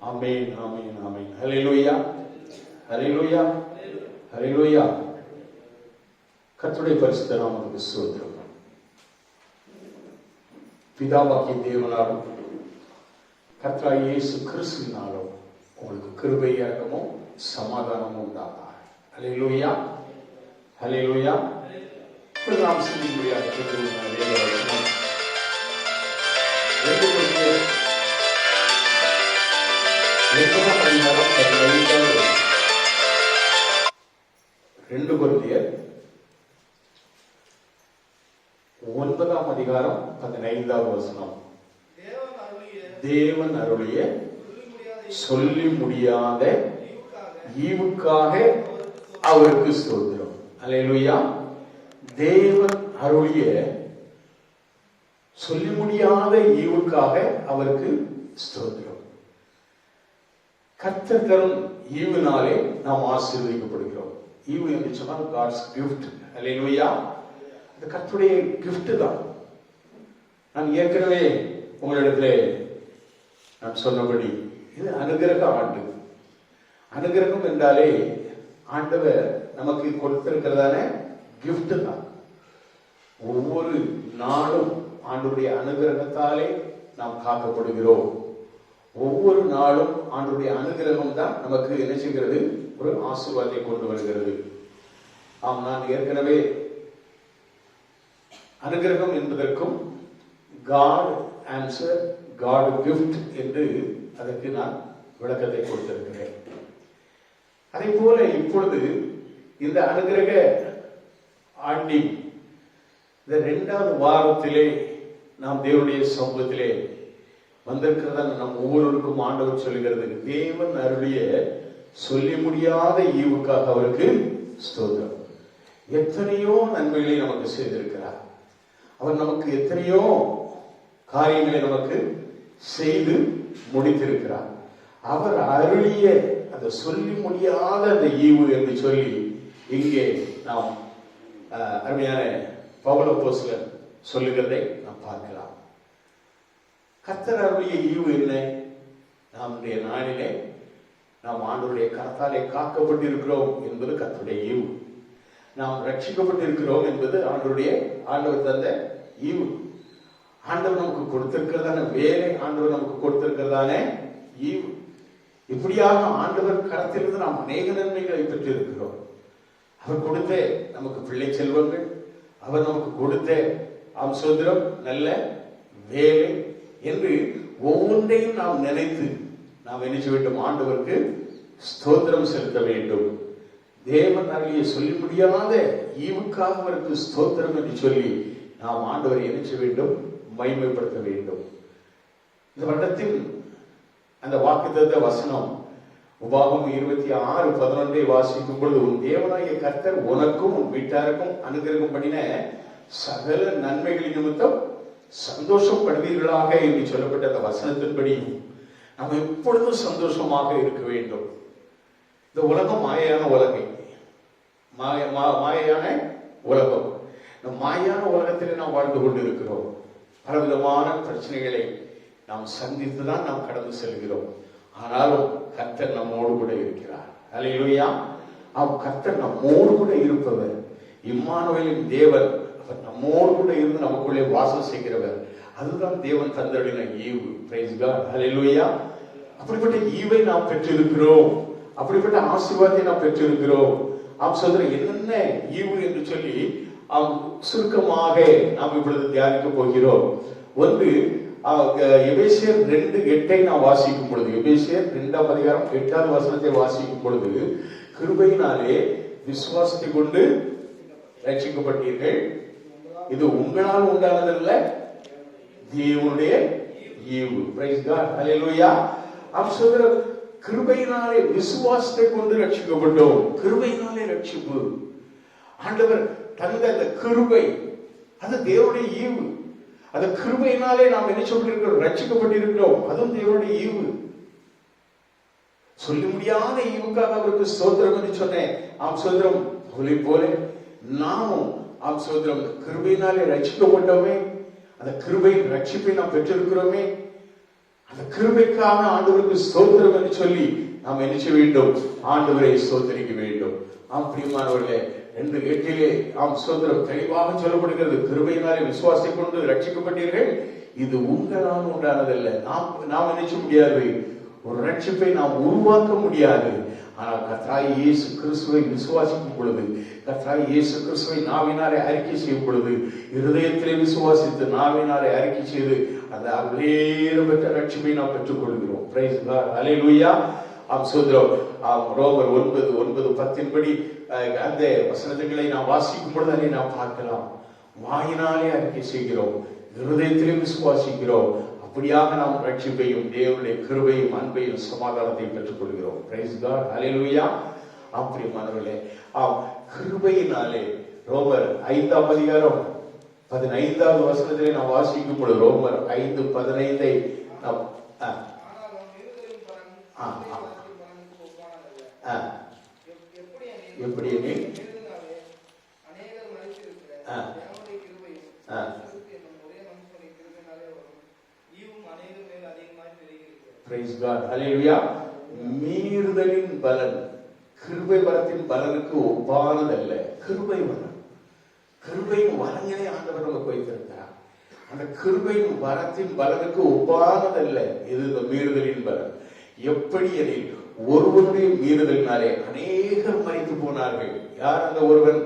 ஆமென், ஆமென், ஆமென். ஹல்லேலூயா, ஹல்லேலூயா, ஹல்லேலூயா. கர்த்தருடைய பரிசுத்த நாமத்துக்கு ஸ்தோத்திரம். பிதாவாகிய தேவனாலும் கர்த்தராகிய இயேசு கிறிஸ்துவினாலும் உங்களுக்கு கிருபை இரக்கமும் சமாதானமும் உண்டாதாக. ஹல்லேலூயா, ஹல்லேலூயா. நாம் சிந்திக்கும்படியாக கேட்டுக்கொள்கிற வேத வசனம் 2 கொரிந்தியர் 9ஆம் அதிகாரம் 15வது வசனம். தேவன் அருளிய சொல்லி முடியாத ஈவுக்காக அவருக்கு ஸ்தோத்திரம். அல்லேலூயா. தேவன் அருளிய சொல்லி முடியாத ஈவுக்காக அவருக்கு ஸ்தோத்திரம். கர்த்தர் தரும் ஈவுனாலே நாம் ஆசீர்வதிக்கப்படுகிறோம். ஈவு என்று சொன்னால் காட்ஸ் கிஃப்ட். அல்லேலூயா. இது கர்த்தருடைய கிஃப்ட் தான். நான் ஏற்கனவே உங்களிடத்திலே நான் சொன்னபடி இது அனுகிரக ஆண்டு. அனுகிரகம் என்றாலே ஆண்டவர் நமக்கு கொடுத்திருக்கிறதான கிஃப்ட் தான். ஒவ்வொரு நாளும் ஆண்டவருடைய அனுகிரகத்தாலே நாம் காக்கப்படுகிறோம். ஒவ்வொரு நாளும் ஆண்டவருடைய அனுகிரகம் தான் நமக்கு என்ன செய்கிறது? ஒரு ஆசீர்வாதத்தை கொண்டு வருகிறது. ஆம், நான் ஏற்கனவே அனுகிரகம் என்பதற்கும் காட் ஆன்சர், காட் கிஃப்ட் என்று அதற்கு நான் விளக்கத்தை கொடுத்திருக்கிறேன். அதே போல இப்பொழுது இந்த அனுகிரக ஆண்டின் இந்த 2வது வாரத்திலே நாம் தேவனுடைய சமூகத்திலே வந்திருக்கிறதா நம் ஒவ்வொருவருக்கும் ஆண்டவர் சொல்லுகிறது, தேவன் அருளிய சொல்லி முடியாத ஈவுக்காக அவருக்கு ஸ்தோத்திரம். எத்தனையோ நன்மைகளை நமக்கு செய்திருக்கிறார். அவர் நமக்கு எத்தனையோ காரியங்களை நமக்கு செய்து முடித்திருக்கிறார். அவர் அருளிய அந்த சொல்லி முடியாத அந்த ஈவு என்று சொல்லி இங்கே நாம் அருமையான பவுல் அப்போஸ்தலன் சொல்லுகிறதை நாம் பார்க்கலாம். கர்த்தர் அருளிய ஈவு என்ன? நம்முடைய நாளிலே நாம் ஆண்டவருடைய கரத்தாலே காக்கப்பட்டிருக்கிறோம் என்பது கர்த்தருடைய ஈவு. நாம் ரட்சிக்கப்பட்டிருக்கிறோம் என்பது ஆண்டவர் தந்த ஈவு. ஆண்டவர் நமக்கு கொடுத்திருக்கிறதான வேலை, ஆண்டவர் நமக்கு கொடுத்திருக்கிறதான ஈவு. இப்படியாக ஆண்டவர் கரத்திலிருந்து நாம் அநேக நன்மைகளை பெற்றிருக்கிறோம். அவர் கொடுத்த நமக்கு பிள்ளை செல்வங்கள், அவர் நமக்கு கொடுத்த சுதந்திரம், நல்ல வேலை என்று ஒவ்வொன்றையும் நாம் நினைத்து நாம் என்ன செய்ய வேண்டும்? ஆண்டவருக்கு ஸ்தோத்திரம் செலுத்த வேண்டும். தேவன் அருளிய சொல்லி முடியாத ஈவுக்காக அவருக்கு ஸ்தோத்திரம் என்று சொல்லி நாம் ஆண்டவரை என்ன செய்ய வேண்டும்? மகிமைப்படுத்த வேண்டும். இந்த வருடத்தின் அந்த வாக்குத்தத்த வசனம் உபாகமம் 26:11 வாசிக்கும் பொழுது, உன் தேவனாகிய கர்த்தர் உனக்கும் உன் வீட்டாருக்கும் அனுகிரகம் பண்ணின சகல நன்மைகளின் நிமித்தம் சந்தோஷப்படுவீர்களாக என்று சொல்லப்பட்ட அந்த வசனத்தின்படி நாம் எப்பொழுதும் சந்தோஷமாக இருக்க வேண்டும். இந்த உலகம் மாயான உலகை, மாயான உலகம். இந்த மாயான உலகத்தில் நாம் வாழ்ந்து கொண்டிருக்கிறோம். பலவிதமான பிரச்சனைகளை நாம் சந்தித்துதான் நாம் கடந்து செல்கிறோம். ஆனாலும் கர்த்தர் நம்மோடு கூட இருக்கிறார். அல்லேலூயா. கர்த்தர் நம்மோடு கூட இருப்பவர், இம்மானுவேலின் தேவன். அவர் நம்மோடு கூட இருந்து நமக்குள்ளே வாசம் செய்கிறவர். அதுதான் தேவன் தந்தளின ஈவு. Praise God. அல்லேலூயா. அப்படிப்பட்ட ஈவை நாம் பெற்றிருக்கிறோம். அப்படிப்பட்ட ஆசீர்வாதத்தை நாம் பெற்றிருக்கிறோம். சகோதரர், என்னென்ன ஈவு என்று சொல்லி சுருக்கமாக நாம் இப்பொழுது தியானிக்க போகிறோம். ஒன்று, எபேசியர் 2:8 நாம் வாசிக்கும் பொழுது, எபேசியர் 2ஆம் அதிகாரம் 8வது வசனத்தை வாசிக்கும் பொழுது, கிருபையினாலே விசுவாசத்தை கொண்டு ரட்சிக்கப்பட்டீர்கள், இது உங்களால் உண்டானதல்ல, தேவனுடைய ஈவு. Praise God. ஹல்லேலூயா. சகோதரர், கிருபையினாலே விசுவாசத்தை கொண்டு ரட்சிக்கப்பட்டோம். கிருபையினாலே ரட்சிப்பு. ஆண்டவர் தந்த அந்த கிருபை, அது தேவனுடைய ஈவு. அந்த கிருபையினாலே நாம் என்ன சொல்லிருக்கிறோம்? ரட்சிக்கப்பட்டிருக்கிறோம். அதுவும் தேவனுடைய ஈவு. சொல்லி முடியாத ஈவுக்காக அவருக்கு ஸ்தோத்திரம் என்று சொன்னேன். சோதரம் போல நாமும் சோதரம் கிருபையினாலே ரட்சிக்கப்பட்டோமே. அந்த கிருபையின் ரட்சிப்பை நாம் பெற்றிருக்கிறோமே. அந்த கிருபைக்காக ஆண்டவருக்கு ஸ்தோத்திரம் என்று சொல்லி நாம் என்ன செய்ய வேண்டும்? ஆண்டவரை ஸ்தோத்திரிக்க வேண்டும். பிரியமானவர்களே, 2:8 ஸ்தோத்திரம் தெளிவாக சொல்லப்படுகிறது. கிருபையினாலே விசுவாசத்தை கொண்டு ரட்சிக்கப்பட்டீர்கள், இது உங்களால் உண்டானதல்ல. நாம் நினைச்ச முடியாது, ஒரு ரட்சிப்பை நாம் உருவாக்க முடியாது. ஆனால் கர்த்தராகிய இயேசு கிறிஸ்துவை விசுவாசிக்கும் பொழுது, கர்த்தராகிய இயேசு கிறிஸ்துவை நாவினாலே அறிக்கை செய்யும் பொழுது, இருதயத்திலே விசுவாசித்து நாவினாலே அறிக்கை செய்து அந்த பெற்ற ரட்சிப்பை நாம் பெற்றுக் கொள்கிறோம். பிரைஸ் காட், ஹல்லேலூயா. சோதரம் ரோமர் 9:10 படி அந்த வசனங்களை நாம் வாசிக்கும் பொழுது அதை நாம் பார்க்கலாம். வாயினாலே அறிக்கை செய்கிறோம், இருதயத்திலே விசுவாசிக்கிறோம். அப்படியாக நாம் ரட்சிப்பையும் தேவனுடைய கிருபையும் அன்பையும் சமாதானத்தையும் பெற்றுக் கொள்கிறோம். பிரைஸ் காட், ஹல்லேலூயா. பிரியமானவர்களே, கிருபையினாலே ரோமர் 5ஆம் அதிகாரம் 15வது வசனத்திலே நாம் வாசிக்கும் பொழுது, ரோமர் 5:15 நாம் எப்படி பிரைஸ் காட், ஹல்லேலூயா. மீறுதலின் பலன் கிருபை வரத்தின் பலனுக்கு ஒப்பானதல்ல. கிருபை வரம், கிருபையின் வரங்களை ஆண்டவர் நமக்கு வைத்திருக்கிறார். அந்த கிருபையின் வரத்தின் பலனுக்கு ஒப்பானதல்ல. இது இந்த மீறுதலின் பலன். எப்படி எனில், ஒருவனுடைய மீறுதலினாலே அநேகர் மரித்து போனார்கள். யார் அந்த ஒருவன்?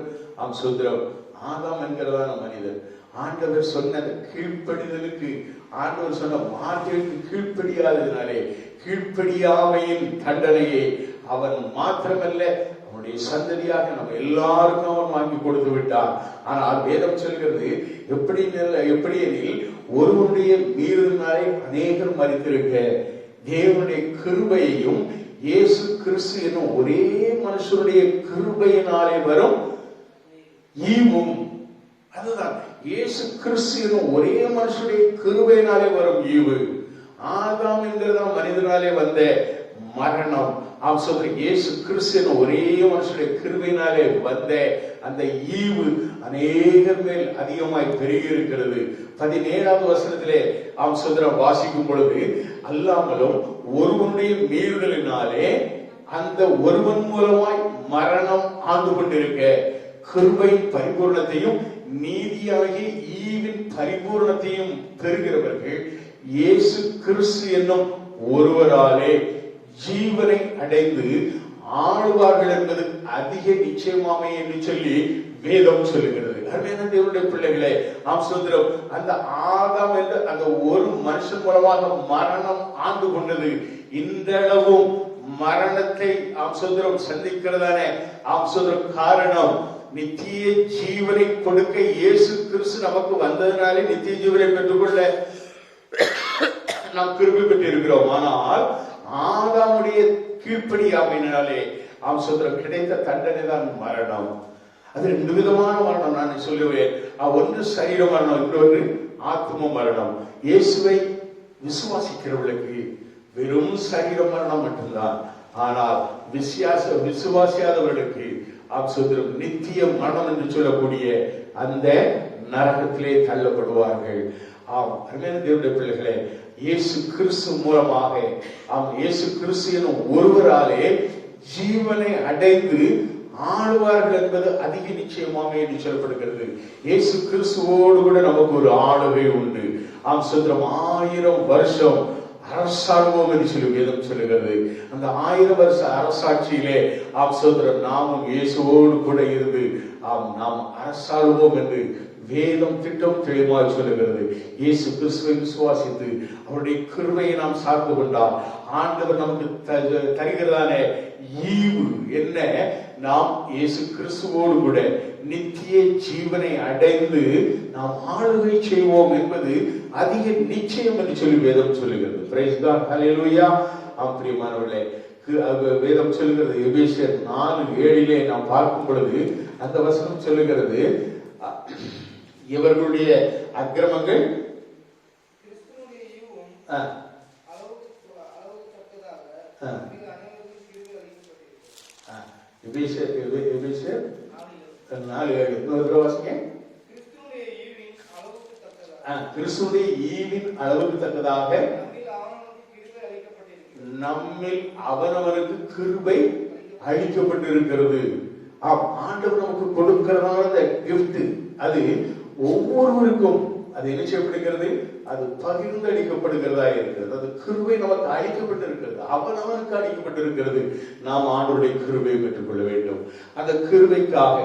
சோதரம் ஆதாம் என்கிறதான மனிதன். ஆண்டவர் சொன்ன கீழ்ப்படிதலுக்கு, ஆண்டவர் சொன்ன வார்த்தைக்கு கீழ்ப்படியாததினாலே கீழ்ப்படியாமையின் தண்டனையை அவன் மாத்திரமல்ல, அவனுடைய சந்ததியாக நம்ம எல்லாருக்கும் அவன் வாங்கி கொடுத்து விட்டான். ஆனால் வேதம் சொல்கிறது எப்படி எனில், ஒருவனுடைய மீறுதலினாலே அநேகர் மரித்திருக்க, தேவனுடைய கிருபையையும் இயேசு கிறிஸ்து என்னும் ஒரே மனுஷனுடைய கிருபையினாலே வரும் ஈவும், அதுதான் இயேசு கிறிஸ்து என்னும் ஒரே மனுஷனுடைய கிருபையினாலே வரும் ஈவு. ஆதாம் என்கிறதா மனிதனாலே வந்த மரணம், இயேசு கிறிஸ்து என்னும் ஒரே மனுஷனுடைய கிருபையினாலே வந்த அந்த ஈவு அநேகர் மேல் அதிகமாய் பெருகி இருக்கிறது. 17வது வசனத்திலே சோதரம் வாசிக்கும் பொழுது, அல்லாமலும் ஒருவனுடைய மீறுதலினாலே அந்த ஒருவன் மூலமாய் மரணம் ஆண்டு கொண்டிருக்க, கிருபையின் பரிபூர்ணத்தையும் நீதியாகிய ஈவின் பரிபூர்ணத்தையும் பெறுகிறவர்கள் இயேசு கிறிஸ்து என்னும் ஒருவராலே ஜீவனை அடைந்து ஆளுவார்கள் என்பது அதிக நிச்சயமாமே என்று சொல்லி வேதம் சொல்லுகிறது. அருமையான தேவனுடைய பிள்ளைகளே, சோதரம் அந்த ஆதாம் என்ற அந்த ஒரு மனுஷன் மூலமாக மரணம் ஆண்டு கொண்டது. இன்றளவும் மரணத்தை சோதரம் சந்திக்கிறதானே சோதரம் காரணம், நித்திய ஜீவனை கொடுக்க இயேசு கிறிஸ்து நமக்கு வந்ததினாலே நித்திய ஜீவனை பெற்றுக்கொள்ள நாம் கிருபை பெற்றிருக்கிறோம். ஆனால் ஆதாமுடைய கீழ்ப்படியாமையினாலே சோதரம் கிடைத்த தண்டனை தான் மரணம். அது 2 விதமான மரணம் நான் சொல்லுவேன். ஒன்று சரீர மரணம், இன்னொன்று ஆத்ம மரணம். இயேசுவை விசுவாசிக்கிறவர்களுக்கு வெறும் சரீர மரணம் மட்டும்தான். ஆனால் விசுவாசியாதவர்களுக்கு நித்திய மரணம் என்று சொல்லக்கூடிய அந்த நரகத்திலே தள்ளப்படுவார்கள். அருமையான தேவனுடைய பிள்ளைகளே, இயேசு கிறிஸ்து மூலமாக இயேசு கிறிஸ்து எனும் ஒருவராலே ஜீவனை அடைந்து ஆளுவார்கள் என்பது அதிக நிச்சயமாக என்று சொல்லப்படுகிறது. இயேசு கிறிஸ்துவோடு கூட நமக்கு ஒரு ஆளுகை உண்டு. சோதரம் 1000 வருஷம் அரசாள்வோம் என்று சொல்லி வேதம் சொல்லுகிறது. அந்த 1000 வருஷ அரசாட்சியிலே சோதரம் நாமும் இயேசுவோடு கூட இருந்து நாம் அரசாள்வோம் என்று வேதம் திட்டம் தெளிவாக சொல்லுகிறது. இயேசு கிறிஸ்துவை விசுவாசித்து அவருடைய கிருபையை நாம் சார்ந்து கொண்டால் ஆண்டவர் நமக்கு தருகிறதான ஈவு என்ன? நாம் இயேசு கிறிஸ்துவோடு கூட நித்திய ஜீவனை அடைந்து நாம் ஆளுகை செய்வோம் என்பது அதிக நிச்சயம் என்று சொல்லி வேதம் சொல்லுகிறது. பிரைஸ் காட், ஹல்லேலூயா. பிரியமானவர்களே, வேதம் சொல்லுகிறது, எபேசியர் 4:7 நாம் பார்க்கும் பொழுது அந்த வசனம் சொல்லுகிறது, இவர்களுடைய அக்கிரமங்கள் கிறிஸ்துடைய ஈவின் அளவுக்கு தக்கதாக நம்மில் அவனவனுக்கு கிருபை அளிக்கப்பட்டிருக்கிறது. ஆண்டவர் நமக்கு கொடுக்கிறதான கிஃப்ட் அது ஒவ்வொருவருக்கும் அது என்ன செய்யப்படுகிறது? அது பகிர்ந்து அளிக்கப்படுகிறதா இருக்கிறது. அது கிருபை நமக்கு அளிக்கப்பட்டிருக்கிறது, அவனவனுக்கு அளிக்கப்பட்டிருக்கிறது. நாம் ஆண்டவருடைய கிருபையை பெற்றுக்கொள்ள வேண்டும். அந்த கிருபைக்காக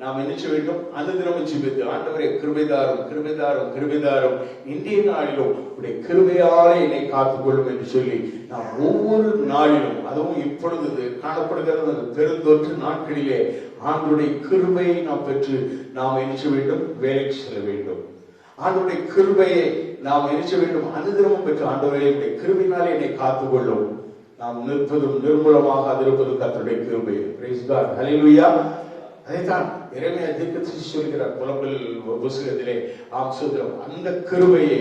நாம் என்ன செய்ய வேண்டும்? அனுதினமும் ஜெபித்து, ஆண்டவரே கிருபைதாரும் கிருபைதாரும் கிருபைதாரும், இன்றைய நாளிலும் உடைய கிருபையாலே என்னை காத்துக்கொள்ளும் என்று சொல்லி நாம் ஒவ்வொரு நாளிலும், அதுவும் இப்பொழுது காணப்படுகிறது அந்த பெருந்தொற்று நாட்களிலே ஆண்டவருடைய கிருபையை நாம் பெற்று நாம் என்ன செய்ய வேண்டும்? வேலைக்கு செல்ல வேண்டும். ஆண்டவருடைய கிருபையை நாம் என்ன செய்ய வேண்டும்? அனுதினமும் பெற்று, ஆண்டவரே உடைய கிருபையினாலே என்னை காத்துக்கொள்ளும். நாம் நிற்பதும் நிர்மூலமாக அதிருப்பதும் கர்த்தருடைய கிருபை. பிரைஸ் காட், ஹல்லேலூயா. அதைத்தான் எரேமியா தீர்க்கதரிசி சொல்கிறார் புலம்பல் புத்தகத்திலே. சோதரம், அந்த கிருபையை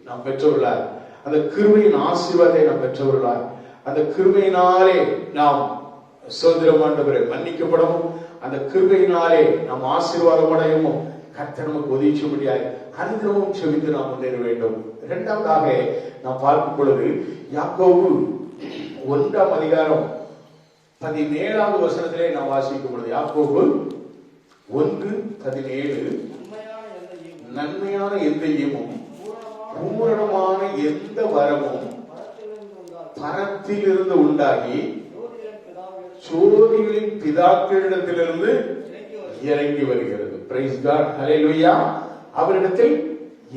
நாம் பெற்றவர்களாய், அந்த கிருபையின் ஆசீர்வாதத்தை நாம் பெற்றவர்களாய், அந்த கிருபையினாலே நாம் சோதரம் ஆண்டவரை மன்னிக்கப்படவும், அந்த கிருபையினாலே நாம் ஆசீர்வாதம் அடையவும் கர்த்தர் நமக்கு உதவி செய்யும்படியாய் அனுதினமும் செபித்து நாம் முன்னேற வேண்டும். இரண்டாவதாக நாம் பார்க்கும் பொழுது யாக்கோபு 1ஆம் அதிகாரம் 17வது வசனத்திலே நாம் வாசிக்கும் பொழுது, யாக்கோபு 1:17, நன்மையான எந்த ஈவும் பூரணமான எந்த வரமும் பரத்திலிருந்து உண்டாகி சோதிகளின் பிதாக்களிடத்திலிருந்து இறங்கி வருகிறது. பிரைஸ் காட், ஹல்லேலூயா. அவரிடத்தில்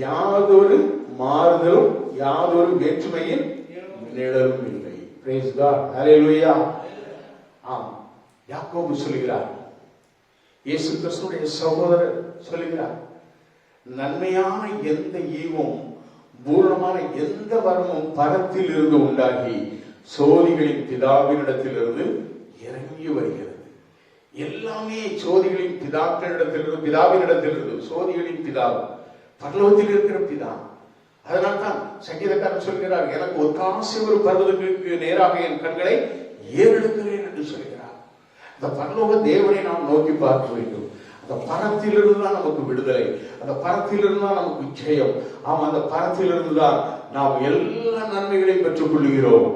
யாதொரு மாறுதலும் யாதொரு வேற்றுமையின் நிழலும் இல்லை. பிரைஸ் காட், ஹல்லேலூயா. யாக்கோபு சொல்கிறார், இயேசு கிறிஸ்துவின் சகோதரர் சொல்கிறார், நன்மையான எந்த ஈவும் பூரணமான எந்த வரமும் பரத்தில் இருந்து உண்டாகி சோதிகளின் பிதாவினிடத்திலிருந்து இறங்கி வருகிறது. எல்லாமே சோதிகளின் பிதாக்களிடத்திலிருந்து, பிதாவினிடத்திலிருந்து. சோதிகளின் பிதா பரலோகத்தில் இருக்கிற பிதா. அதனால்தான் சங்கீதக்காரன் சொல்கிறார், எனக்கு ஒத்தாசை ஒரு பர்வதத்திற்கு நேராக என் கண்களை ஏறெடுக்கிறேன் என்று சொல்கிறார். அந்த பரலோக தேவனை நாம் நோக்கி பார்க்க வேண்டும். அந்த பரத்திலிருந்து தான் நமக்கு விடுதலை, அந்த பரத்திலிருந்து தான் நமக்கு ஜெயம். அந்த பரத்திலிருந்து தான் நாம் எல்லா நன்மைகளையும் பெற்றுக் கொள்கிறோம்,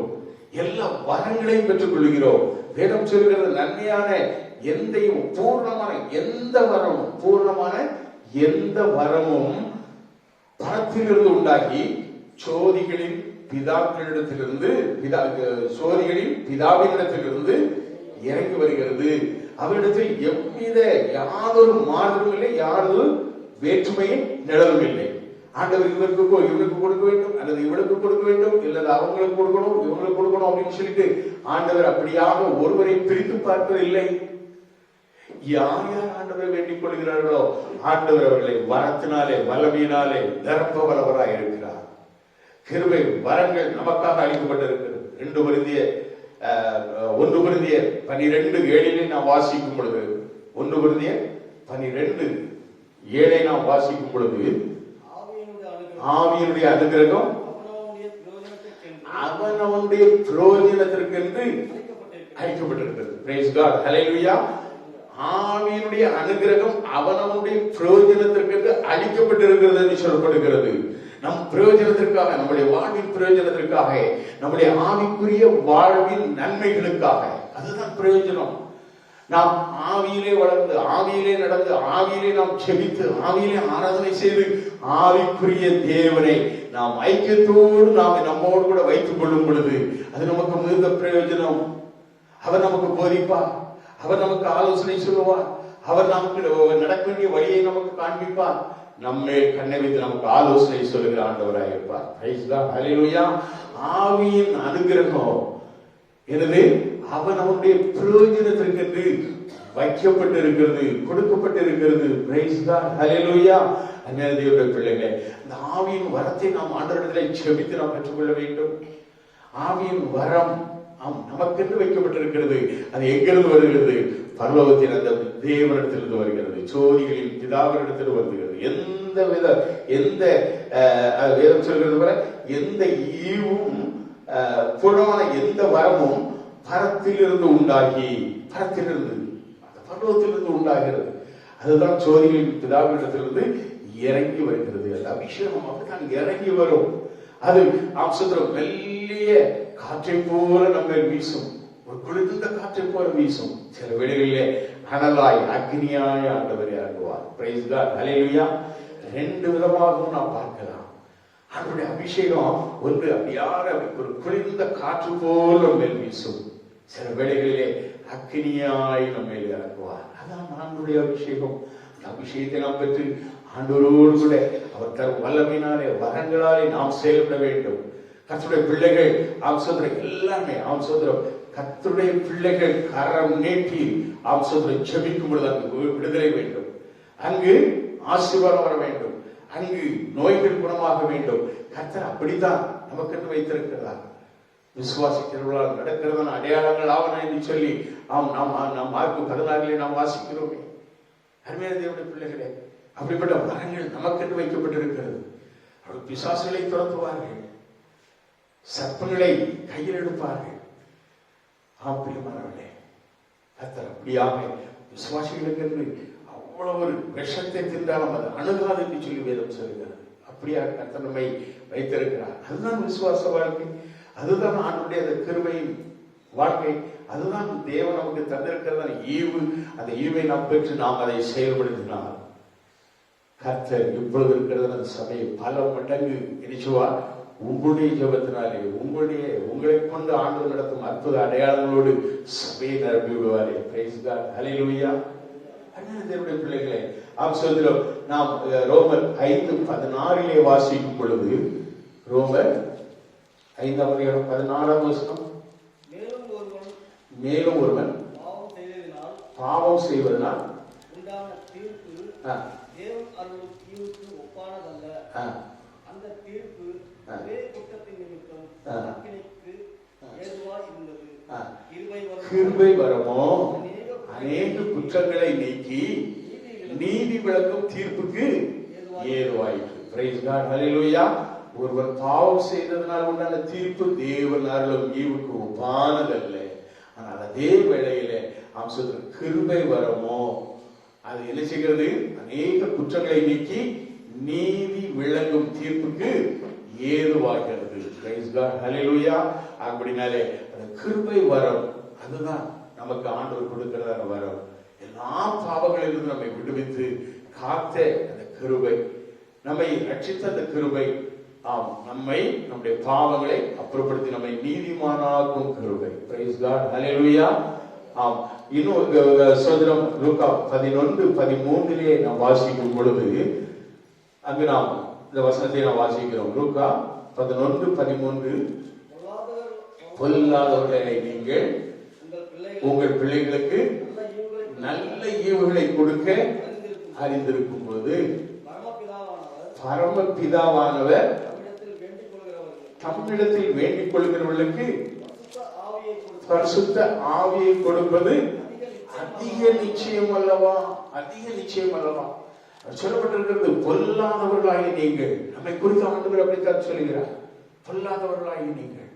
எல்லா வரங்களையும் பெற்றுக் கொள்கிறோம். வேதம் சொல்கிறது, நன்மையான எந்த பூர்ணமான எந்த வரமும், பூர்ணமான எந்த வரமும் பரத்திலிருந்து உண்டாகி சோதிகளின் பிதாக்களிடத்திலிருந்து, சோதிகளின் பிதாவினிடத்திலிருந்து இறங்கி வருகிறது. அவரிடத்தில் எவ்வித யாதொரு மாறுதலும் இல்லை, யாதொரு வேற்றுமையும் நிழலும் இல்லை. ஆண்டவர் இவருக்கு கொடுக்க வேண்டும், அல்லது இவளுக்கு கொடுக்க வேண்டும், இல்லது அவங்களுக்கு கொடுக்கணும், இவங்களுக்கு கொடுக்கணும் அப்படின்னு சொல்லிட்டு ஆண்டவர் அப்படியாக ஒருவரை பிரித்து பார்ப்பதில்லை. யார் யார் ஆண்டவரை வேண்டிக் கொள்கிறார்களோ ஆண்டவர் அவர்களை வரத்தினாலே வல்லமையினாலே நிரப்ப வல்லவராய் இருக்கிறார். கிருபை வரங்கள் நமக்காக அளிக்கப்பட்டிருக்கிறது. 1 கொரிந்தியர் 12:7 நாம் வாசிக்கும் பொழுது, 1 கொரிந்தியர் 12:7 நாம் வாசிக்கும் பொழுது, ஆவியினுடைய அனுகிரகம் அவனவனுடைய பிரயோஜனத்திற்கு என்று அளிக்கப்பட்டிருக்கிறது. பிரைஸ் காட், ஹல்லேலூயா. ஆவியினுடைய அனுகிரகம் அவனவனுடைய பிரயோஜனத்திற்கு என்று அளிக்கப்பட்டிருக்கிறது என்று சொல்லப்படுகிறது. நம் பிரயோஜனத்திற்காக, நம்முடைய வாழ்வின் பிரயோஜனத்திற்காக, நம்முடைய ஆவிக்குரிய வாழ்வின் நன்மைகளுக்காக. அதுதான் பிரயோஜனம். நாம் ஆவியிலே வளர்ந்து, ஆவியிலே நடந்து, ஆவியிலே நாம் செபித்து, ஆவியிலே ஆராதனை செய்து ஆவிக்குரிய தேவனை நாம் ஐக்கியத்தோடு நாம் நம்மோடு கூட வைத்துக் கொள்ளும் பொழுது அது நமக்கு மிகுந்த பிரயோஜனம். அவர் நமக்கு போதிப்பார், அவர் நமக்கு ஆலோசனை சொல்லுவார், அவர் நமக்கு நடக்க வேண்டிய வழியை நமக்கு காண்பிப்பார், நம்மே கண்ணை வைத்து நமக்கு ஆலோசனை சொல்லுகிற ஆண்டவராக இருப்பார். பிரைஸ் காட், ஹல்லேலூயா. ஆவியின் அனுகிரகம் எனவே அவன் அவனுடைய பிரயோஜனத்திற்கு வைக்கப்பட்டிருக்கிறது, கொடுக்கப்பட்டிருக்கிறது. பிரைஸ் காட், ஹல்லேலூயா. அன்னைய பிள்ளைகளே, இந்த ஆவியின் வரத்தை நாம் ஆண்டவரிடத்திலே செபித்து நாம் பெற்றுக்கொள்ள வேண்டும். ஆவியின் வரம் நமக்கென்று வைக்கப்பட்டிருக்கிறது. அது எங்கிருந்து வருகிறது? பரலோகத்தின் அந்த தேவனிடத்திலிருந்து வருகிறது, சோதிகளின் பிதாவினிடத்தில் வருகிறது. எந்த வேதம் சொல்கிறது போல எந்த ஈவும் பூரணமான எந்த வரமும் பரத்திலிருந்து உண்டாகி, பரத்திலிருந்து அந்த பரலோகத்திலிருந்து உண்டாகிறது. அதுதான் சோதிகளின் பிதாவினிடத்திலிருந்து இறங்கி வருகிறது. அந்த அபிஷேகம் அப்படித்தான் இறங்கி வரும். அது ஆம்சத்திரம் மெல்லிய காற்றை போல நம்ம வீசும், ஒரு குளிர்ந்த காற்றை போல வீசும். சில வேளைகளிலே அனலாய் அக்னியாய் ஆண்டவர் இறங்குவார். பிரைஸ் காட், ஹல்லேலூயா. ரெண்டு விதமாகவும் நாம் பார்க்கலாம். அவருடைய அபிஷேகம் ஒன்று அப்படியார ஒரு குளிர்ந்த காற்று போல மேல் வீசும். சில வேளைகளிலே அக்னியாய் நம்ம இறங்குவார். அதான் ஆண்டவருடைய அபிஷேகம். அந்த அபிஷேகத்தை நாம் பெற்று ஆண்டவரோடு கூட அவர் தரும் வல்லமையினாலே வரங்களாலே நாம் செயல்பட வேண்டும். கர்த்தருடைய பிள்ளைகள் ஆம்சோதரம் எல்லாமே ஆம்சோதரம் கர்த்தருடைய பிள்ளைகள் கரம் நீட்டி ஆம்சோதரம் ஜெபிக்கும் பொழுது அங்கு விடுதலை வேண்டும், அங்கு ஆசீர்வாதம் வர வேண்டும், அங்கு நோய்கள் குணமாக வேண்டும். கர்த்தர் அப்படித்தான் நமக்கு வைத்திருக்கிறார். விசுவாசிக்கிறவர்களால் நடக்கிறதான அடையாளங்கள் ஆவன என்று சொல்லி நாம் மார்க்கு 16 நாம் வாசிக்கிறோமே. அருமையான தேவனுடைய பிள்ளைகளே, அப்படிப்பட்ட வரங்கள் நமக்கு வைக்கப்பட்டிருக்கிறது. அவர்கள் பிசாசுகளை துரத்துவார்கள், சர்ப்பங்களை கையில் எடுப்பார்கள். பிரியமானவர்களே, கர்த்தர் அப்படியாக விசுவாசிகளுக்கு என்று அவ்வளவு ஒரு விஷத்தை தின்றாலும் அது அணுகாது என்று சொல்லி வேதம் சொல்கிறது. அப்படியாக கர்த்தர் நம்மை வைத்திருக்கிறார். அதுதான் விசுவாச வாழ்க்கை, அதுதான் ஆண்டுடைய அந்த கிருபையின் வாழ்க்கை, அதுதான் தேவன் நமக்கு தந்திருக்கிறதான ஈவு. அந்த ஈவை நாம் பெற்று நாம் அதை செயல்படுத்தினால் கர்த்தர் இப்பொழுது இருக்கிறது அந்த சபையை பல மடங்கு இனிச்சுவார். உங்களுடைய ஜெபத்தினாலே உங்களை கொண்டு ஆண்டவர் நடத்தும் அற்புத அடையாளங்களோடு சபையை நிரப்பி விடுவாரே. பிரைஸ் காட், ஹல்லேலூயா. தேவனுடைய பிள்ளைகளே, சொல்கிறோம் நாம் ரோமர் 5:16 வாசிக்கும் பொழுது, ரோமர் 5:16 மேலும் ஒருவன் பாவம் செய்வதனால் உண்டான தீர்ப்பு தேவன் அருளும் தீர்ப்புக்கு ஒப்பானதல்ல. அந்த தீர்ப்பு ஒரே குற்றத்தின் நிமித்தம் அக்கினிக்கு ஏதுவாய் இருந்தது. கிருபை வரமோ அநேக குற்றங்களை நீக்கி நீதி விளக்கும் தீர்ப்புக்கு ஏதுவாயிற்று. பிரைஸ் காட், ஹல்லேலூயா. ஒருவர் பாவம் செய்ததனால் உண்டான தீர்ப்பு தேவன் அருளும் ஈவுக்கு ஒப்பானதல்ல. ஆனால் அதே வேளையில கிருபை வரமோ அது என்ன செய்கிறது? அநேக குற்றங்களை நீக்கி நீதி விளங்கும் தீர்ப்புக்கு ஏதுவாகிறது. பிரைஸ் காட், ஹல்லேலூயா. அப்படினாலே அந்த கிருபை வரம் அதுதான் நமக்கு ஆண்டவர் கொடுக்கிறதான வரம். எல்லா பாவங்களிலிருந்து நம்மை விடுவித்து காத்த அந்த கிருபை, நம்மை ரட்சித்த அந்த கிருபை, நம்மை நம்முடைய பாவங்களை அப்புறப்படுத்தி நம்மை நீதிமானாக்கும் கிருபை. பிரைஸ் காட், ஹல்லேலூயா. இன்னும் சோதரம் லூக்கா 11:13 நாம் வாசிக்கும் பொழுது அங்கு நாம் இந்த வசனத்தை நாம் வாசிக்கிறோம். லூக்கா 11:13 பொல்லாதவர்களை நீங்கள் உங்கள் பிள்ளைகளுக்கு நல்ல ஈவுகளை கொடுக்க அறிந்திருக்கும் போது பரமபிதாவானவர் தம்மிடத்தில் வேண்டிக் கொள்கிறவர்களுக்கு பரிசுத்த ஆவியை கொடுப்பது அதிக நிச்சயம் அல்லவா? அதிக நிச்சயம் அல்லவா? சொல்லப்பட்டிருக்கிறது பொல்லாதவர்களாகி நீங்கள். நம்மை குறித்து ஆண்டவர் அப்படித்தான் சொல்கிறார். பொல்லாதவர்களாகி நீங்கள்.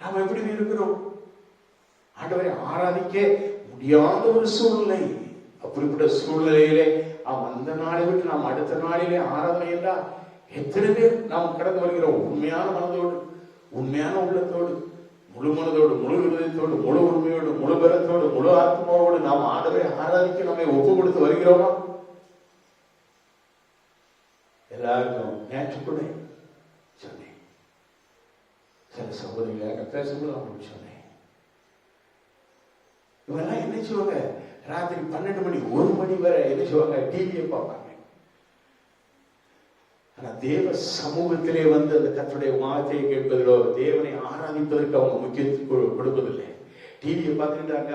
நாம் எப்படி இருக்கிறோம்? ஆண்டவரை ஆராதிக்க முடியாத ஒரு சூழ்நிலை. அப்படிப்பட்ட சூழ்நிலையிலே அந்த நாளை விட்டு நாம் அடுத்த நாளிலே ஆராதனை என்றால் எத்தனை பேர் நாம் கடந்து வருகிறோம்? உண்மையான மனதோடு, உண்மையான உள்ளத்தோடு, முழு மனதோடு, முழு இதயத்தோடு, முழு உண்மையோடு, முழு பலத்தோடு, முழு ஆத்மாவோடு நாம் ஆண்டவரை ஆராதிக்க நம்மை ஒப்பு கொடுத்து வருகிறோமா? எல்லாருக்கும் நேற்று கூட சொன்னேன், சில சகோதரிகளை பேசும்போது அவங்களுக்கு சொன்னேன், இவெல்லாம் என்ன செய்வாங்க? ராத்திரி 12 மணி 1 மணி வரை என்ன செய்வாங்க? டிவியை பார்ப்பாங்க. ஆனா தேவ சமூகத்திலே வந்து அந்த கர்த்தருடைய வார்த்தையை கேட்பதிலோ தேவனை ஆராதிப்பதற்கு அவங்க முக்கியத்துவம் கொடுப்பதில்லை. டிவியை பார்த்துக்கிட்டு அங்க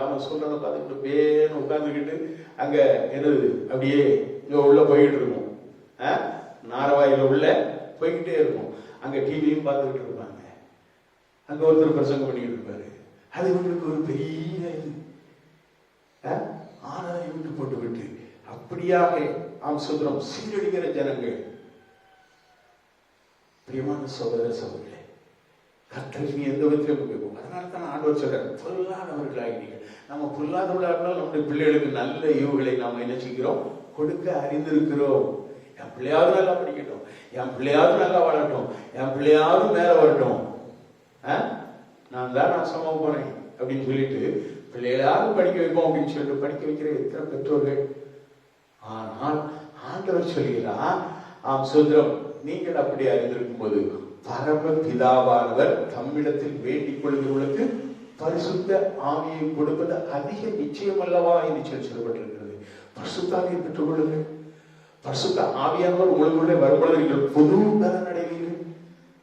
அவன் சொல்றதை பார்த்துக்கிட்டு பேன்னு உட்கார்ந்துக்கிட்டு அங்க என்னது அப்படியே இங்க உள்ள போயிட்டு இருக்கும், நாரவாயில உள்ள போய்கிட்டே இருக்கும். அங்க டிவியும் பார்த்துக்கிட்டு இருப்பாங்க. அங்க ஒருத்தர் பிரசங்கம் பண்ணிக்கிட்டு இருப்பாரு. அது இவங்களுக்கு ஒரு பெரிய இது ஆராதனை விட்டு போட்டு விட்டு அப்படியாக சுதரம் சீரழிகிற ஜனங்கள். பிரியமான சகோதர சகோதரர்களே, கர்த்தருக்கு எந்த விதத்திலும் முக்கியம். அதனால தான் ஆண்டவர் சொல்றாரு, பொல்லாதவர்களாகி நீங்கள். நம்ம பொல்லாதவர்களாக இருந்தாலும் நம்முடைய பிள்ளைகளுக்கு நல்ல ஈவுகளை நாம் என்ன செய்கிறோம்? கொடுக்க அறிந்திருக்கிறோம். என் பிள்ளையாவது நல்லா படிக்கட்டும், என் பிள்ளையாவது நல்லா வாழட்டும், என் பிள்ளையாவது மேல வரட்டும், நான் தான் நாசமா போனேன் அப்படின்னு சொல்லிட்டு பிள்ளைகளாவது படிக்க வைப்போம் அப்படின்னு சொல்லிட்டு படிக்க வைக்கிற எத்தனை பெற்றோர்கள். ஆனால் ஆண்டவர் சொல்கிறார், சுதந்திரம் நீங்கள் அப்படி அறிந்திருக்கும் போது பரம பிதாவானவர் தம்மிடத்தில் வேண்டிக் கொள்கிறவர்களுக்கு பரிசுத்த ஆவியை கொடுப்பது அதிக நிச்சயம் அல்லவா என்று சொல்லப்பட்டிருக்கிறது. பரிசுத்த ஆவியை பெற்றுக் கொள்ளுங்கள். பரிசுத்த ஆவியானவர் உங்களுக்குள்ளே வரும்பொழுது நீங்கள் புது பலன் அடைவீர்கள்.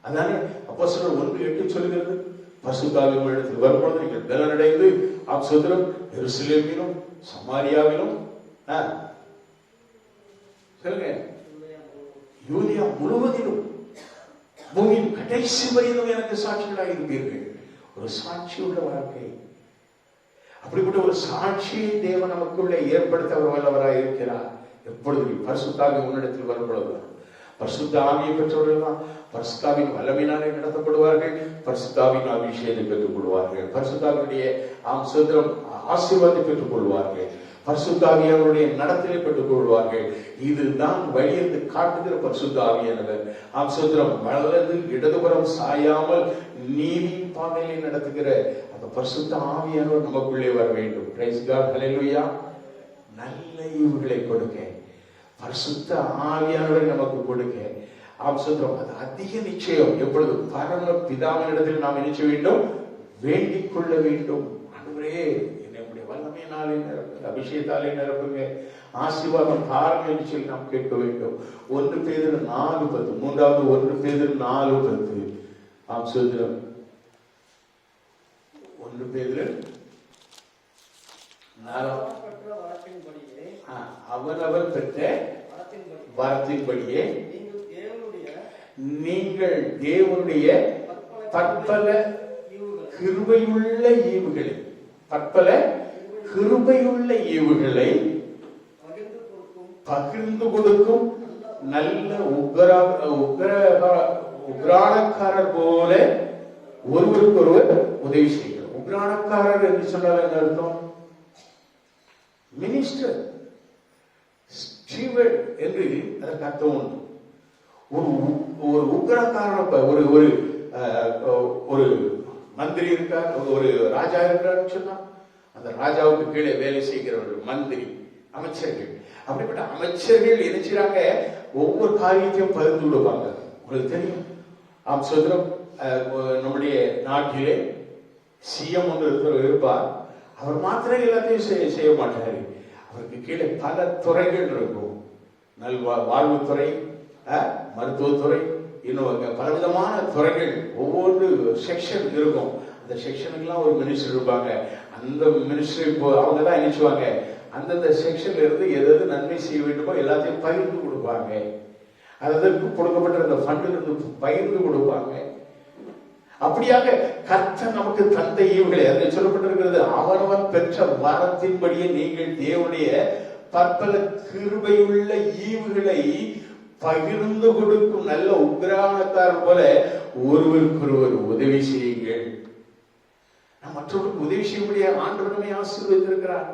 அதானே அப்போஸ்தலர் 1:8 சொல்கிறது. பரிசுத்த ஆவி உங்களிடத்தில் வரும்பொழுது நீங்கள் பலன் அடைந்து சுதந்திரம் எருசலேமிலும் சமாரியாவிலும் சொல்லுங்க யூதேயா முழுவதிலும் பூமியின் கடைசி வரையிலும் எனக்கு சாட்சிகளாக இருப்பீர்கள். ஒரு சாட்சி உள்ள வாழ்க்கை. அப்படிப்பட்ட ஒரு சாட்சியை தேவன் நமக்குள்ளே ஏற்படுத்த அவர் வல்லவராக இருக்கிறார். எப்பொழுது பரிசுத்த ஆவி உன்னிடத்தில் வரும்பொழுது பரிசுத்த ஆவியை பெற்றவர்கள் தான் பரிசுத்த ஆவியின் வல்லமையினாலே நடத்தப்படுவார்கள். பரிசுத்த ஆவியின் அபிஷேகத்தை பெற்றுக் கொள்வார்கள். பரிசுத்த ஆவியுடைய சுதந்திரம் ஆசீர்வாதத்தை பெற்றுக் கொள்வார்கள். பரிசுத்த ஆவியானவருடைய நடத்திலே பெற்றுக் கொள்வார்கள். இதுதான் வழி என்று காட்டுகிற பரிசுத்த ஆவியானவர். சுதந்திரம் வலது இடதுபுறம் சாயாமல் நீதியின் பாதையிலே நடத்துகிற அந்த பரிசுத்த ஆவியானவர் நமக்குள்ளே வர வேண்டும். பிரைஸ் காட், ஹல்லேலூயா. நல்ல ஈவுகளை கொடுக்க பரிசுத்த ஆவியானவரை நமக்கு கொடுக்க சுதந்திரம் அது அதிக நிச்சயம். எப்பொழுது பரம பிதாவினிடத்தில் நாம் நினைச்ச வேண்டும், வேண்டிக் கொள்ள வேண்டும். ஆண்டவரே என்னுடைய வல்லமையினாலே நிரப்புங்க, அபிஷேகத்தாலே நிரப்புங்க, ஆசீர்வாதம் தாருங்க என்று சொல்லி நாம் கேட்க வேண்டும். 1 பேதுரு 4:10 மூன்றாவது 1 பேதுரு 4:10 சுதந்திரம் 1 பேதுரு 4 அவனவர் பெற்ற வரத்தின்படியே நீங்கள் தேவனுடைய பற்பல கிருபையுள்ள ஈவுகளை பகிர்ந்து கொடுக்கும் நல்ல உக்ரானக்காரர் போல ஒருவருக்கொருவர் உதவி செய்யும். உக்ரானக்காரர் என்று சொன்னால் என்ன அர்த்தம்? மினிஸ்டர், ஸ்டீவர்ட் என்று அதற்கு அர்த்தம் உண்டு. ஒரு உக்ரக்காரன், ஒரு மந்திரி இருக்கார், ஒரு ராஜா இருக்கிறார் சொன்னா அந்த ராஜாவுக்கு கீழே வேலை செய்கிறவர்கள் மந்திரி, அமைச்சர்கள். அப்படிப்பட்ட அமைச்சர்கள் என்ன செய்றாங்க? ஒவ்வொரு காரியத்தையும் பகிர்ந்து விடுவாங்க. உங்களுக்கு தெரியும், சுதந்திரம் நம்முடைய நாட்டிலே சிஎம் ஒன்று இருப்பார். அவர் மாத்திரம் எல்லாத்தையும் செய்ய மாட்டாரு. அவருக்கு கீழே பல துறைகள் இருக்கும். வாழ்வுத்துறை, மருத்துவத்துறை, இன்னும் பலவிதமான துறைகள், ஒவ்வொரு செக்ஷன் இருக்கும். அந்த செக்ஷனுக்கெல்லாம் ஒரு மினிஸ்டர் இருப்பாங்க. அந்த மினிஸ்டர் இப்போ அவங்க தான் நினைச்சுவாங்க அந்தந்த செக்ஷன்ல இருந்து எதாவது நன்மை செய்ய வேண்டுமோ எல்லாத்தையும் பகிர்ந்து கொடுப்பாங்க. அதற்கு கொடுக்கப்பட்ட அந்த ஃபண்டில் இருந்து பகிர்ந்து கொடுப்பாங்க. அப்படியாக கர்த்தர் நமக்கு தந்த ஈவுகளை, அதில் சொல்லப்பட்டிருக்கிறது, அவனவன் பெற்ற வரத்தின்படியே நீங்கள் தேவனுடைய பற்பல கிருபையுள்ள ஈவுகளை பகிர்ந்து கொடுக்கும் நல்ல உக்ரானக்காரர் போல ஒருவருக்கொருவர் உதவி செய்யுங்கள். நாம் மற்றவர்களுக்கு உதவி செய்யக்கூடிய ஆண்டவர் நம்மை ஆசீர்வதித்திருக்கிறார்.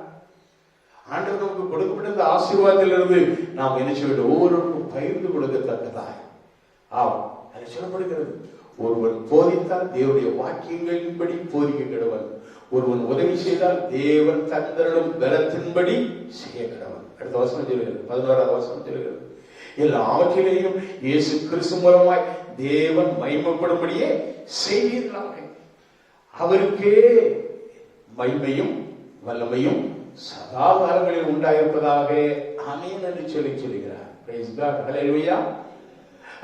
ஆண்டவர் நமக்கு கொடுக்கப்பட்ட இந்த ஆசீர்வாதத்திலிருந்து நாம் என்ன செய்ய வேண்டும்? ஒவ்வொருவருக்கும் பகிர்ந்து கொடுக்கத்தக்கதாய். அது சொல்லப்படுகிறது, ஒருவன் போதித்தால் தேவனுடைய வாக்கியங்களின்படி போதிக்க கடவன், ஒருவன் உதவி செய்தால் தேவன் தந்தருளும் பலத்தின்படி செய்ய கடவன். அடுத்த வசனம் சொல்லுகிறது, 11வது வசனம் சொல்லுகிறது, எல்லாவற்றிலேயும் இயேசு கிறிஸ்து மூலமாய் தேவன் மகிமைப்படும்படியே செய்வீர்களாக. அவருக்கே மகிமையும் வல்லமையும் சதா காலங்களில் உண்டாயிருப்பதாக ஆமென் என்று சொல்லுகிறார். பிரைஸ் காட், ஹல்லேலூயா.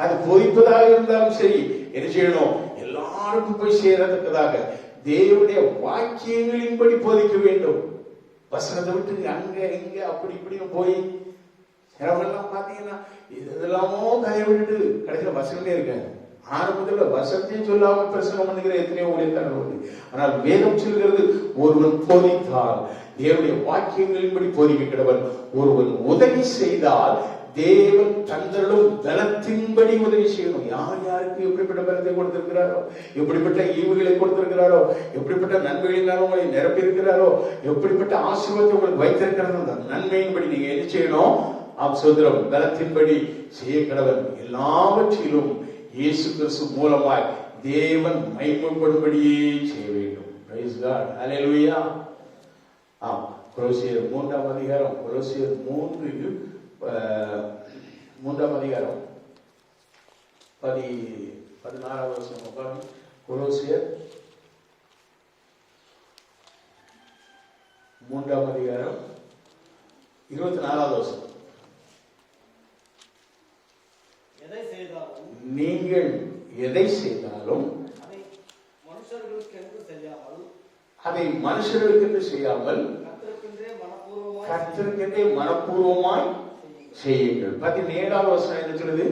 அது போதிப்பதாக இருந்தாலும் சரி, என்ன செய்யணும்? எல்லாருக்கும் போய் சேரத்தக்கதாக தேவனுடைய வாக்கியங்களின்படி போதிக்க வேண்டும். வசனத்தை விட்டு அங்க இங்க அப்படி இப்படின்னு போய் சிலவெல்லாம் பாத்தீங்கன்னா இதெல்லாமோ கதையை விட்டுட்டு கடைசியில வசனமே இருக்காது. ஆரம்பத்தில் வசனத்தையும் சொல்லாம பிரசங்கம் பண்ணுகிற எத்தனையோ ஊழியக்காரர்கள் உண்டு. ஆனால் வேதம் சொல்கிறது, ஒருவன் போதித்தால் தேவனுடைய வாக்கியங்களின்படி போதிக்க கடவன், ஒருவன் உதவி செய்தால் தேவன் தந்தருளும் பலத்தின்படி உதவி செய்யணும். யார் யாருக்கு எப்படிப்பட்ட பலத்தை கொடுத்திருக்கிறாரோ, எப்படிப்பட்ட ஈவுகளை கொடுத்திருக்கிறாரோ, எப்படிப்பட்ட நன்மைகளினாலும் உங்களை நிரப்பி இருக்கிறாரோ, எப்படிப்பட்ட ஆசீர்வாதத்தை உங்களுக்கு வைத்திருக்கிறது, அந்த நன்மையின்படி நீங்க என்ன செய்யணும்? சுதந்திரம் பலத்தின்படி செய்ய கடவன். எல்லாவற்றிலும் இயேசு கிறிஸ்து மூலமாய் தேவன் மகிமைப்படும்படியே செய்ய வேண்டும். Praise God. ஹல்லேலூயா. கொலோசியர் 3ஆம் அதிகாரம், கொலோசியர் 3ஆம் அதிகாரம் 16வது வசனம். கொலோசியர் 3ஆம் அதிகாரம் 24வது வசனம். நீங்கள் எதை செய்தாலும் அதை மனுஷர்களுக்கு செய்யாமல் கர்த்தருக்கென்றே மனப்பூர்வமாய் செய்யுங்கள். 17வது வசனம் என்ன சொல்லுது?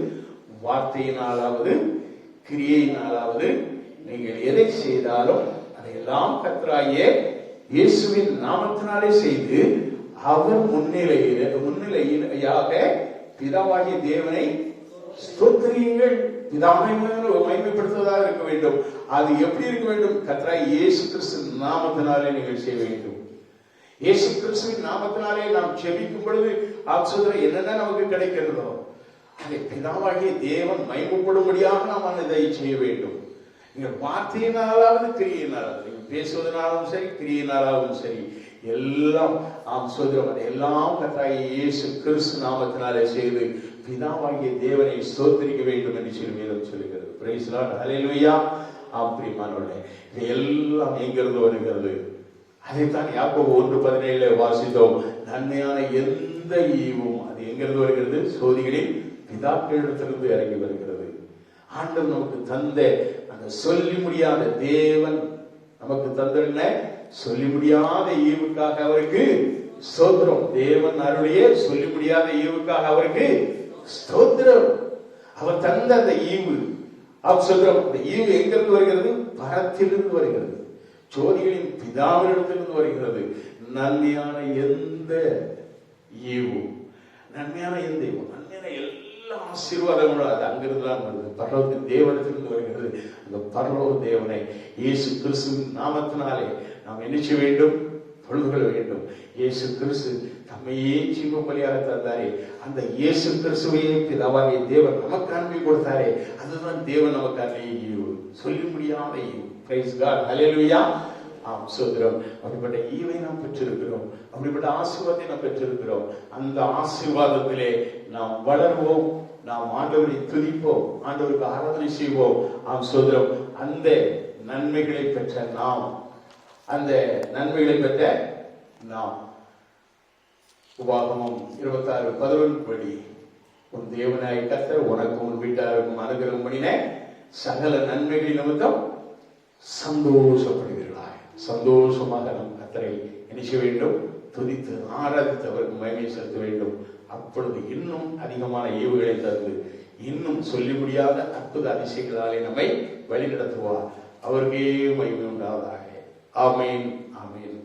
வார்த்தையினாலாவது கிரியையினாலாவது நீங்கள் எதை செய்தாலும் அதையெல்லாம் கர்த்தராகிய இயேசுவின் நாமத்தினாலே செய்து அவர் முன்னிலையாக பிதாவாகிய தேவனை ஸ்தோத்திரியுங்கள். பிதாவை மகிமைப்படுத்துவதாக இருக்க வேண்டும். அது எப்படி இருக்க வேண்டும்? கர்த்தராகிய இயேசு கிறிஸ்து நாமத்தினாலே நீங்கள் செய்ய வேண்டும். இயேசு கிறிஸ்துவின் நாமத்தினாலே நாம் செபிக்கும் பொழுது என்னென்ன நமக்கு கிடைக்கிறதோ அதை பிதாவாகிய தேவன் மகிமைப்படும்படியாக நாம் இதை செய்ய வேண்டும். நீங்கள் வார்த்தையினாலாவது கிரியினாலாவது, பேசுவதனாலும் சரி கிரியினாலும் சரி, எல்லாம் சோதரம் எல்லாம் கர்த்தராகிய இயேசு கிறிஸ்து நாமத்தினாலே செய்து பிதாவாகிய தேவனை ஸ்தோத்திரிக்க வேண்டும் என்று சொல்லி வேதம் சொல்லுகிறது. Praise Lord. ஹல்லேலூயா. பிரியமானவர்களே, இது எல்லாம் எங்கிருந்து வருகிறது? அதைத்தான் யாக்கோபு 1:17 வாசித்தோம். நன்மையான எந்த ஈவும் அது எங்கிருந்து வருகிறது? சோதிகளில் பிதாக்களிடத்திலிருந்து இறங்கி வருகிறது. ஆண்டவர் நமக்கு தந்த அந்த சொல்லி முடியாத தேவன் நமக்கு தந்த சொல்லி முடியாத ஈவுக்காக அவருக்கு ஸ்தோத்திரம். தேவன் அருளிய சொல்லி முடியாத ஈவுக்காக அவருக்கு ஸ்தோத்திரம். அவர் தந்த அந்த ஈவு சொல்றோம். அந்த ஈவு எங்கிருந்து வருகிறது? பரத்திலிருந்து வருகிறது. ஜோதிகளின் பிதாவினிடத்திலிருந்து வருகிறது. நன்மையான எந்த ஈவு, நன்மையான எந்த ஈவு, நன்மையான எல்லா ஆசீர்வாதங்களும் அது அங்கிருந்து தான் வருது. பரலோகத்தின் தேவனிடத்திலிருந்து வருகிறது. அந்த பரலோக தேவனை இயேசு கிறிஸ்துவின் நாமத்தினாலே நாம் என்ன செய்ய வேண்டும்? தொழுதுகொள்ள வேண்டும். இயேசு கிறிஸ்து தம்மையே ஜீவ பலியாக தந்தாரே, அந்த இயேசு கிறிஸ்துவையே பிதாவாகிய தேவன் நமக்கு அன்பை கொடுத்தாரே, அதுதான் தேவன் நமக்கு அன்னைய ஈவு, சொல்லி முடியாத ஈவு. Praise God. ஹல்லேலூயா. சோதரம். அப்படிப்பட்ட ஈவை நாம் பெற்றிருக்கிறோம். அப்படிப்பட்ட ஆசீர்வாதத்தை நாம் பெற்றிருக்கிறோம். அந்த ஆசீர்வாதத்திலே நாம் வளர்வோம். நாம் ஆண்டவரை துதிப்போம், ஆண்டவருக்கு ஆராதனை செய்வோம். சோதரம். அந்த நன்மைகளை பெற்ற நாம், அந்த நன்மைகளை பெற்ற நாம், உபாகமம் 26:11 படி உன் தேவனாய் கர்த்தர் உனக்கும் உன் வீட்டாருக்கும் அனுகிரகம் பண்ணின சகல நன்மைகளின் நிமித்தம் சந்தோஷப்படுகிறாய். சந்தோஷமாக நம் கர்த்தரை நினைச்ச வேண்டும், துதித்து ஆராதித்து அவருக்கு மகிமை செலுத்த வேண்டும். அப்பொழுது இன்னும் அதிகமான ஈவுகளை தந்து இன்னும் சொல்லி முடியாத அற்புத அதிசயங்களாலே நம்மை வழி நடத்துவார். அவருக்கே மகிமை உண்டாவதாக. ஆமேன், ஆமேன்.